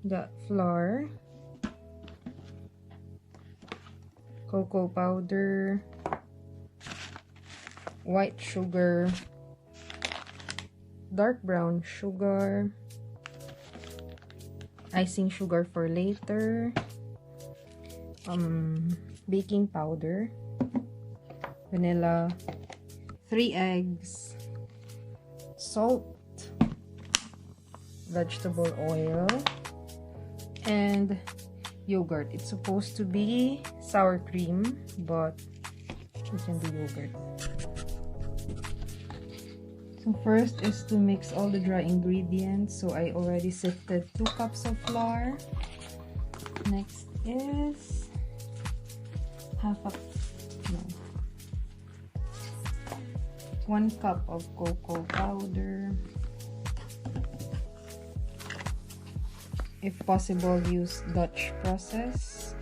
the flour, cocoa powder, white sugar, dark brown sugar, icing sugar for later, baking powder, vanilla, 3 eggs, salt, vegetable oil, and yogurt. It's supposed to be sour cream, but we can do yogurt. So first is to mix all the dry ingredients. So I already sifted 2 cups of flour. Next is half a 1 cup of cocoa powder. If possible, use Dutch process.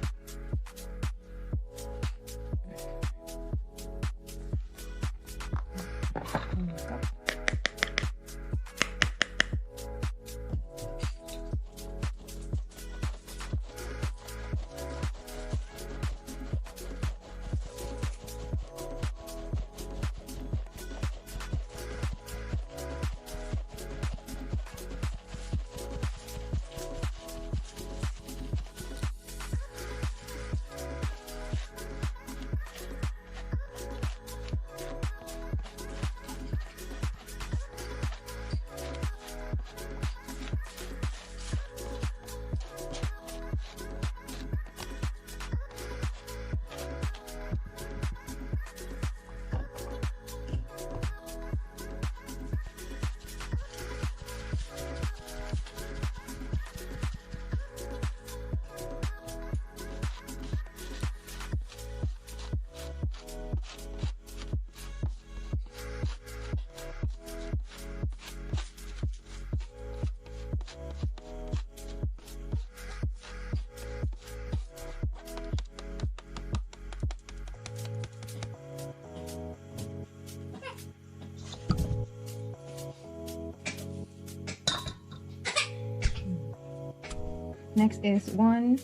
Next is 1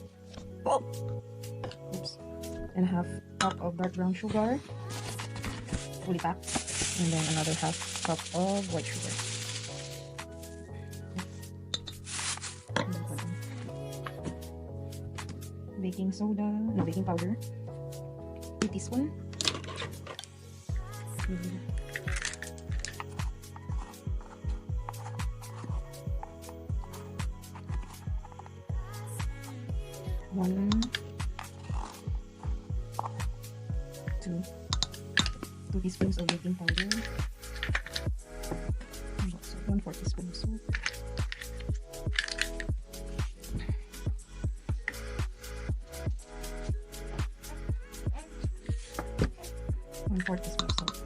and a half cup of dark brown sugar, fully packed, and then another half cup of white sugar. Baking soda, no, baking powder, 2 teaspoons. One, 2 teaspoons of baking powder. So 1/4 teaspoon of salt. One-fourth teaspoon of salt.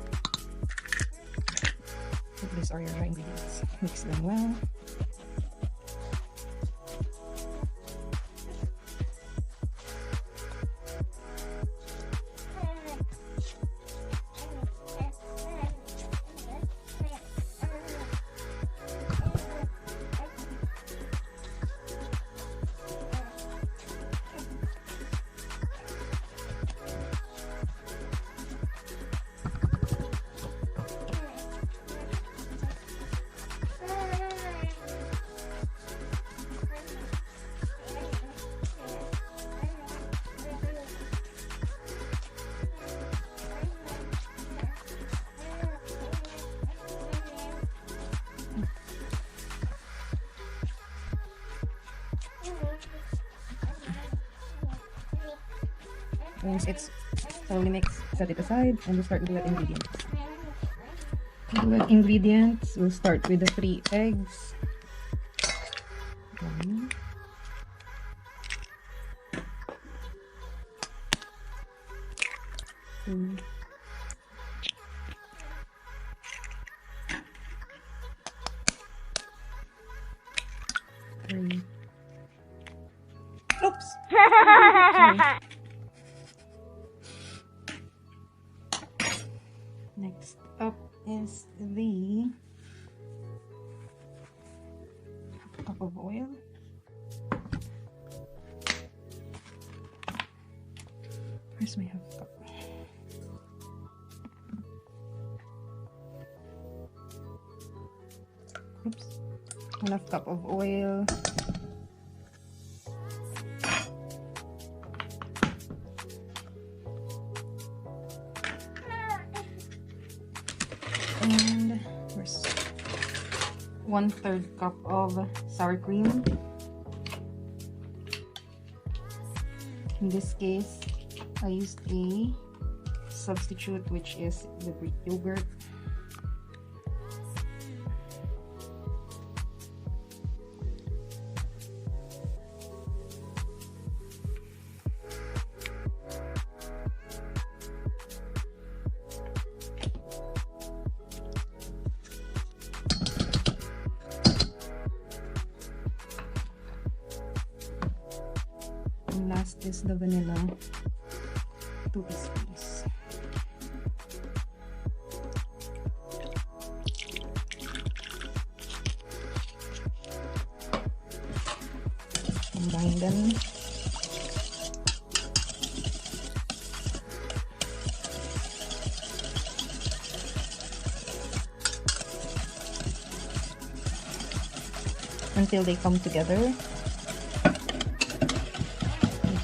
So these are your dry ingredients. Mix them well. Once it's thoroughly mixed, set it aside and we'll start with the wet ingredients. The wet ingredients, we'll start with the 3 eggs. 1, 2, 3. Oops! Sorry. Next up is the cup of oil. Where's my half cup? Oops. 1/2 cup of oil. And where's 1/3 cup of sour cream. In this case, I used a substitute, which is the Greek yogurt. And last is the vanilla, 2 teaspoons. Combine them. Until they come together.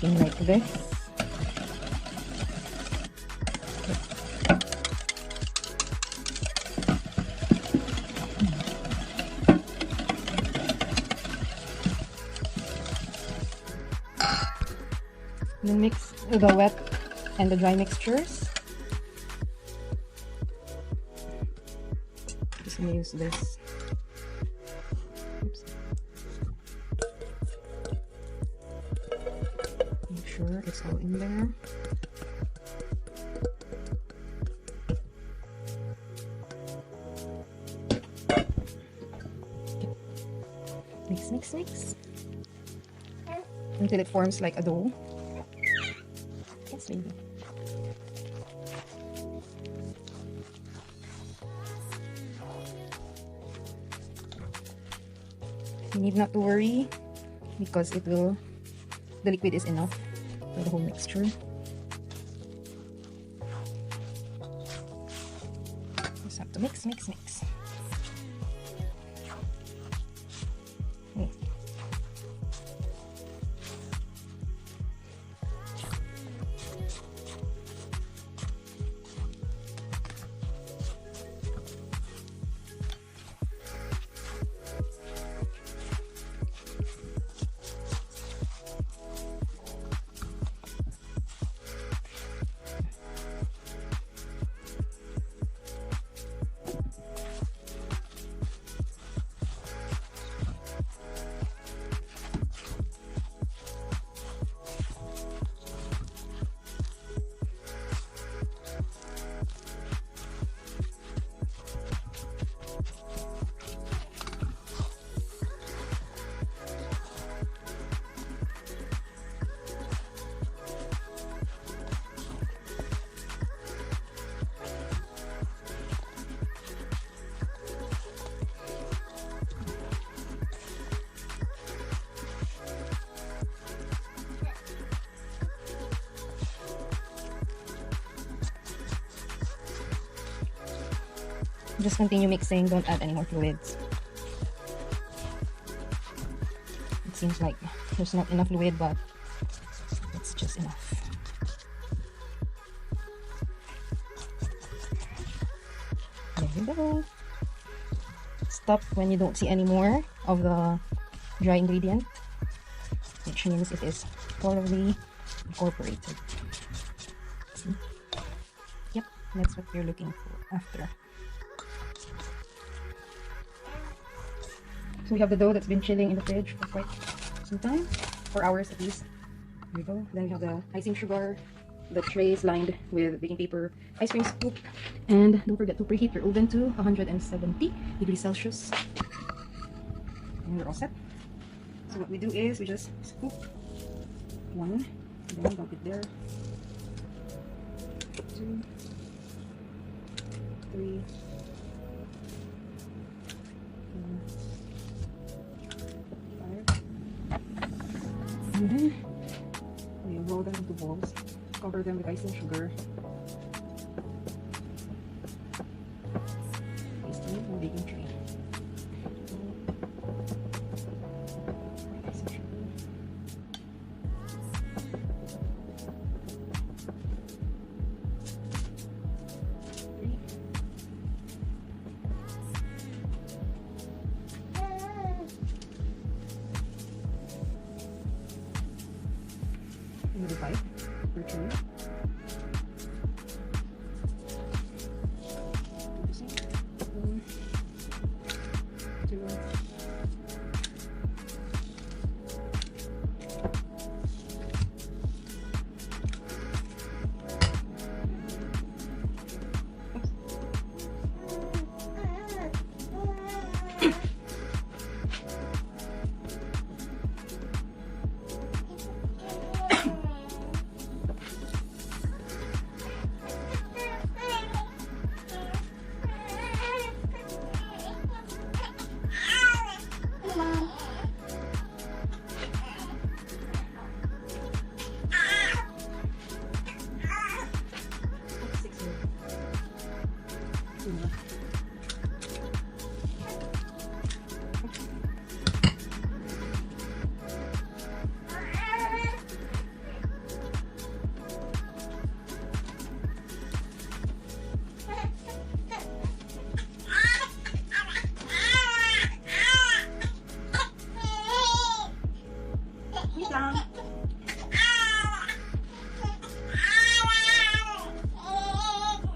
Looking like this. Then mix the wet and the dry mixtures. Just gonna use this. Oops. Make sure it's all in there. Mix, mix, mix until it forms like a dough. Yes, baby. You need not to worry because the liquid is enough for the whole mixture. Just have to mix, mix, mix. Okay. Just continue mixing, don't add any more fluids. It seems like there's not enough fluid, but it's just enough. There we go. Stop when you don't see any more of the dry ingredient, which means it is thoroughly incorporated. See? Yep, that's what you're looking for after. So we have the dough that's been chilling in the fridge for quite some time, 4 hours at least. There we go. Then we have the icing sugar. The tray is lined with baking paper, ice cream scoop, and don't forget to preheat your oven to 170 degrees Celsius. And we're all set. So what we do is we just scoop one, then dump it there. 2, 3. And then we roll them into balls. Cover them with icing sugar. Paste them in baking tray. Icing sugar. Another 5 per tray.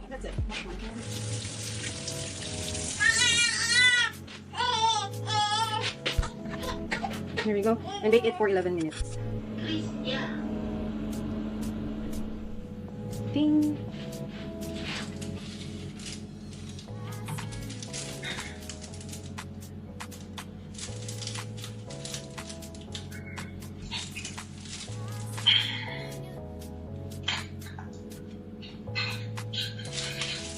That's it. Here we go. And bake it for 11 minutes. Ding!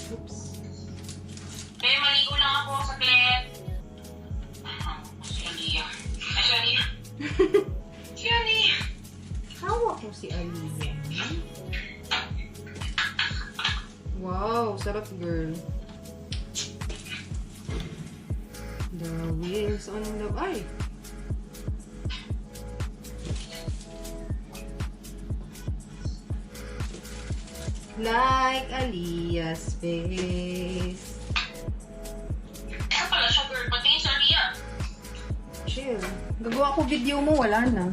Oops. May maligo lang ako sa saglit. Si Aliyah. Ay, si Aliyah. Si Aliyah. Hawa ko si Aliyah. Wow, sarap girl. The wheels on the... Ay! Like Aliyah's face. Ano pala siya, girl? Patingin si Aliyah. Chill. Gagawa ko video mo, wala na.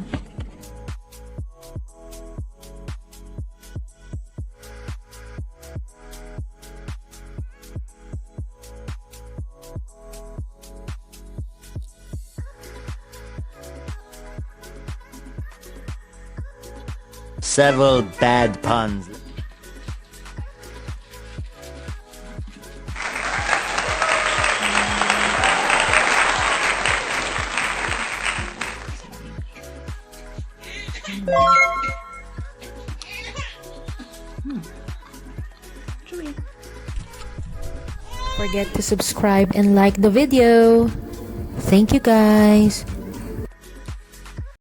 Several bad puns. Forget to subscribe and like the video. Thank you guys.